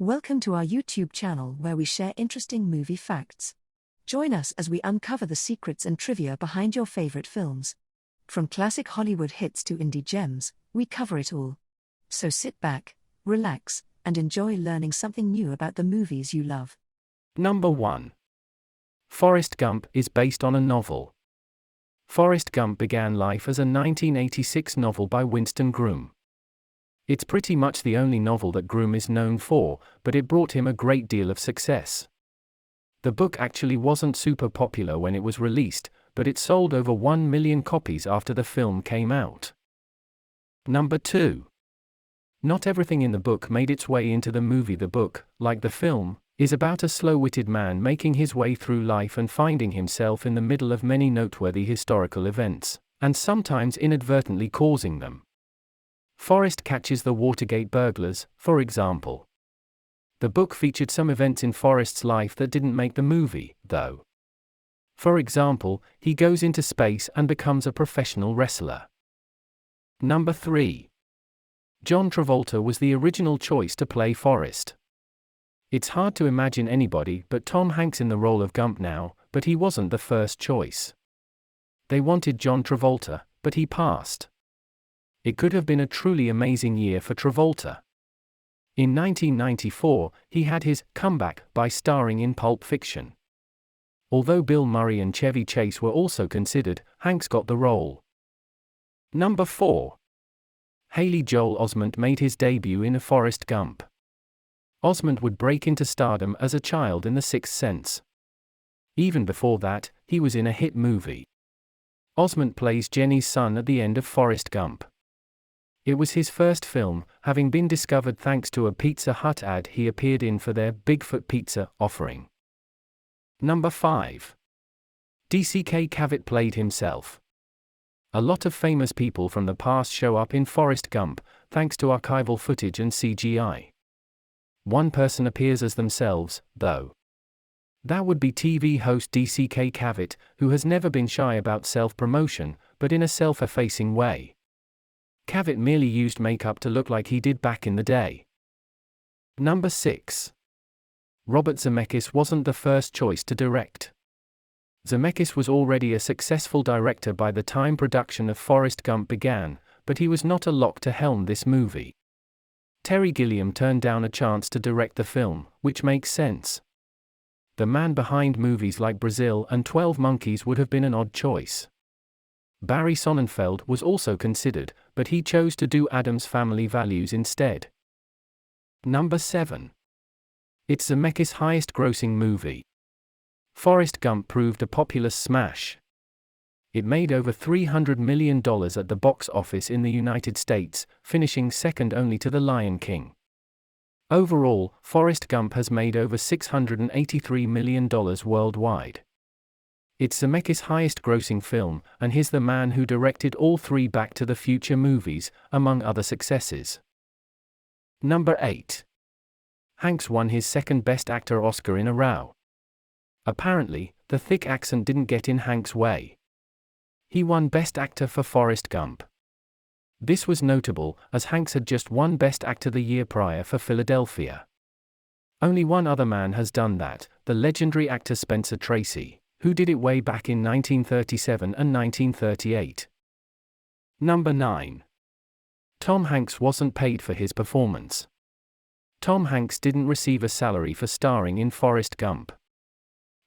Welcome to our YouTube channel where we share interesting movie facts. Join us as we uncover the secrets and trivia behind your favorite films. From classic Hollywood hits to indie gems, we cover it all. So sit back, relax, and enjoy learning something new about the movies you love. Number 1. Forrest Gump is based on a novel. Forrest Gump began life as a 1986 novel by Winston Groom. It's pretty much the only novel that Groom is known for, but it brought him a great deal of success. The book actually wasn't super popular when it was released, but it sold over 1 million copies after the film came out. Number 2. Not everything in the book made its way into the movie. The book, like the film, is about a slow-witted man making his way through life and finding himself in the middle of many noteworthy historical events, and sometimes inadvertently causing them. Forrest catches the Watergate burglars, for example. The book featured some events in Forrest's life that didn't make the movie, though. For example, he goes into space and becomes a professional wrestler. Number 3. John Travolta was the original choice to play Forrest. It's hard to imagine anybody but Tom Hanks in the role of Gump now, but he wasn't the first choice. They wanted John Travolta, but he passed. It could have been a truly amazing year for Travolta. In 1994, he had his comeback by starring in Pulp Fiction. Although Bill Murray and Chevy Chase were also considered, Hanks got the role. Number 4. Haley Joel Osment made his debut in Forrest Gump. Osment would break into stardom as a child in The Sixth Sense. Even before that, he was in a hit movie. Osment plays Jenny's son at the end of Forrest Gump. It was his first film, having been discovered thanks to a Pizza Hut ad he appeared in for their Bigfoot Pizza offering. Number 5. DCK Cavett played himself. A lot of famous people from the past show up in Forrest Gump, thanks to archival footage and CGI. One person appears as themselves, though. That would be TV host DCK Cavett, who has never been shy about self-promotion, but in a self-effacing way. Cavett merely used makeup to look like he did back in the day. Number 6. Robert Zemeckis wasn't the first choice to direct. Zemeckis was already a successful director by the time production of Forrest Gump began, but he was not a lock to helm this movie. Terry Gilliam turned down a chance to direct the film, which makes sense. The man behind movies like Brazil and 12 Monkeys would have been an odd choice. Barry Sonnenfeld was also considered, but he chose to do Addams Family Values instead. Number 7. It's Zemeckis' highest-grossing movie. Forrest Gump proved a populous smash. It made over $300 million at the box office in the United States, finishing second only to The Lion King. Overall, Forrest Gump has made over $683 million worldwide. It's Zemeckis' highest-grossing film, and he's the man who directed all 3 Back to the Future movies, among other successes. Number 8. Hanks won his second Best Actor Oscar in a row. Apparently, the thick accent didn't get in Hanks' way. He won Best Actor for Forrest Gump. This was notable, as Hanks had just won Best Actor the year prior for Philadelphia. Only one other man has done that, the legendary actor Spencer Tracy, who did it way back in 1937 and 1938. Number 9. Tom Hanks wasn't paid for his performance. Tom Hanks didn't receive a salary for starring in Forrest Gump.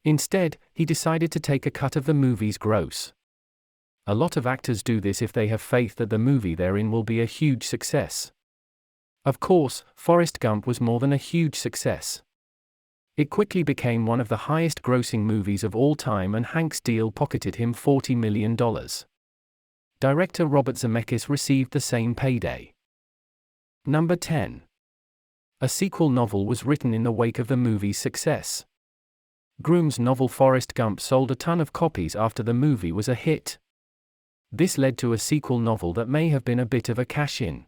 Instead, he decided to take a cut of the movie's gross. A lot of actors do this if they have faith that the movie they're in will be a huge success. Of course, Forrest Gump was more than a huge success. It quickly became one of the highest-grossing movies of all time, and Hanks' deal pocketed him $40 million. Director Robert Zemeckis received the same payday. Number 10. A sequel novel was written in the wake of the movie's success. Groom's novel Forrest Gump sold a ton of copies after the movie was a hit. This led to a sequel novel that may have been a bit of a cash-in.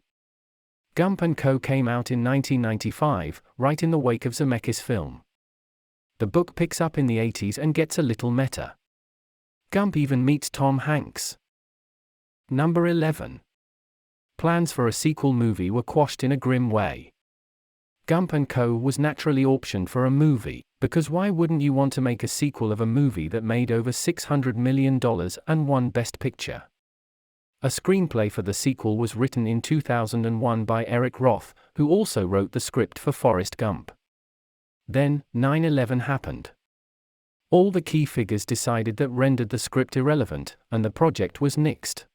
Gump & Co. came out in 1995, right in the wake of Zemeckis' film. The book picks up in the 80s and gets a little meta. Gump even meets Tom Hanks. Number 11. Plans for a sequel movie were quashed in a grim way. Gump & Co. was naturally optioned for a movie, because why wouldn't you want to make a sequel of a movie that made over $600 million and won Best Picture? A screenplay for the sequel was written in 2001 by Eric Roth, who also wrote the script for Forrest Gump. Then, 9/11 happened. All the key figures decided that rendered the script irrelevant, and the project was nixed.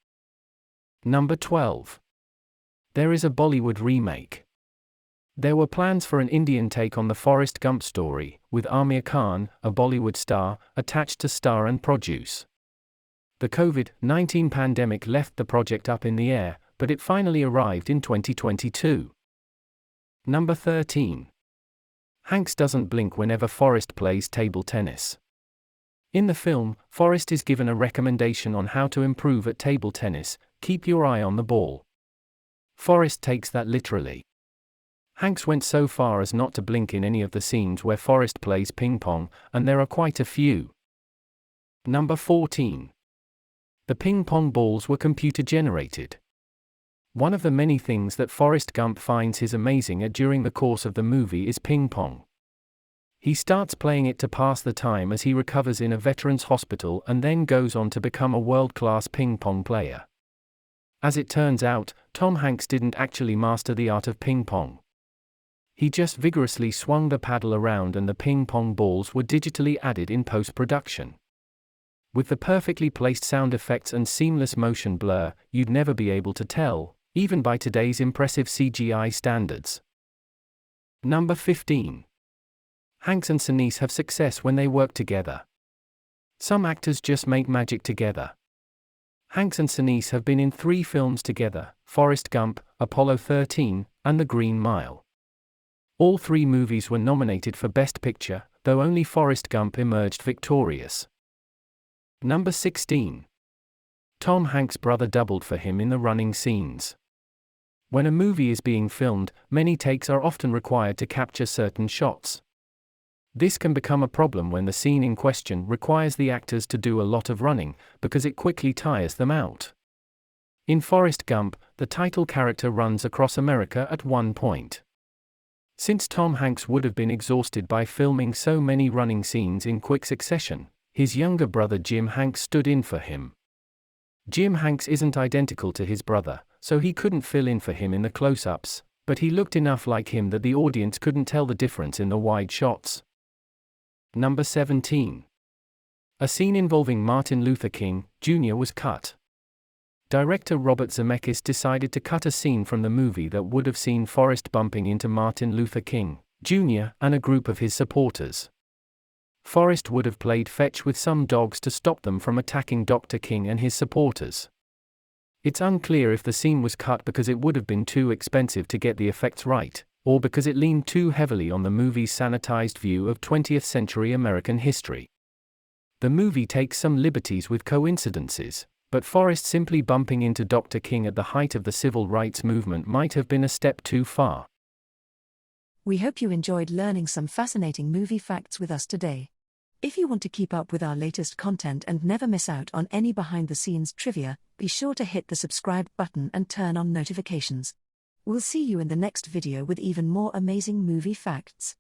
Number 12. There is a Bollywood remake. There were plans for an Indian take on the Forrest Gump story, with Amir Khan, a Bollywood star, attached to star and produce. The COVID-19 pandemic left the project up in the air, but it finally arrived in 2022. Number 13. Hanks doesn't blink whenever Forrest plays table tennis. In the film, Forrest is given a recommendation on how to improve at table tennis: keep your eye on the ball. Forrest takes that literally. Hanks went so far as not to blink in any of the scenes where Forrest plays ping pong, and there are quite a few. Number 14. The ping pong balls were computer-generated. One of the many things that Forrest Gump finds his amazing at during the course of the movie is ping pong. He starts playing it to pass the time as he recovers in a veterans hospital and then goes on to become a world-class ping pong player. As it turns out, Tom Hanks didn't actually master the art of ping pong. He just vigorously swung the paddle around and the ping pong balls were digitally added in post-production. With the perfectly placed sound effects and seamless motion blur, you'd never be able to tell, even by today's impressive CGI standards. Number 15. Hanks and Sinise have success when they work together. Some actors just make magic together. Hanks and Sinise have been in 3 films together: Forrest Gump, Apollo 13, and The Green Mile. All 3 movies were nominated for Best Picture, though only Forrest Gump emerged victorious. Number 16. Tom Hanks' brother doubled for him in the running scenes. When a movie is being filmed, many takes are often required to capture certain shots. This can become a problem when the scene in question requires the actors to do a lot of running, because it quickly tires them out. In Forrest Gump, the title character runs across America at one point. Since Tom Hanks would have been exhausted by filming so many running scenes in quick succession, his younger brother Jim Hanks stood in for him. Jim Hanks isn't identical to his brother, so he couldn't fill in for him in the close-ups, but he looked enough like him that the audience couldn't tell the difference in the wide shots. Number 17. A scene involving Martin Luther King, Jr. was cut. Director Robert Zemeckis decided to cut a scene from the movie that would have seen Forrest bumping into Martin Luther King, Jr. and a group of his supporters. Forrest would have played fetch with some dogs to stop them from attacking Dr. King and his supporters. It's unclear if the scene was cut because it would have been too expensive to get the effects right, or because it leaned too heavily on the movie's sanitized view of 20th century American history. The movie takes some liberties with coincidences, but Forrest simply bumping into Dr. King at the height of the civil rights movement might have been a step too far. We hope you enjoyed learning some fascinating movie facts with us today. If you want to keep up with our latest content and never miss out on any behind-the-scenes trivia, be sure to hit the subscribe button and turn on notifications. We'll see you in the next video with even more amazing movie facts.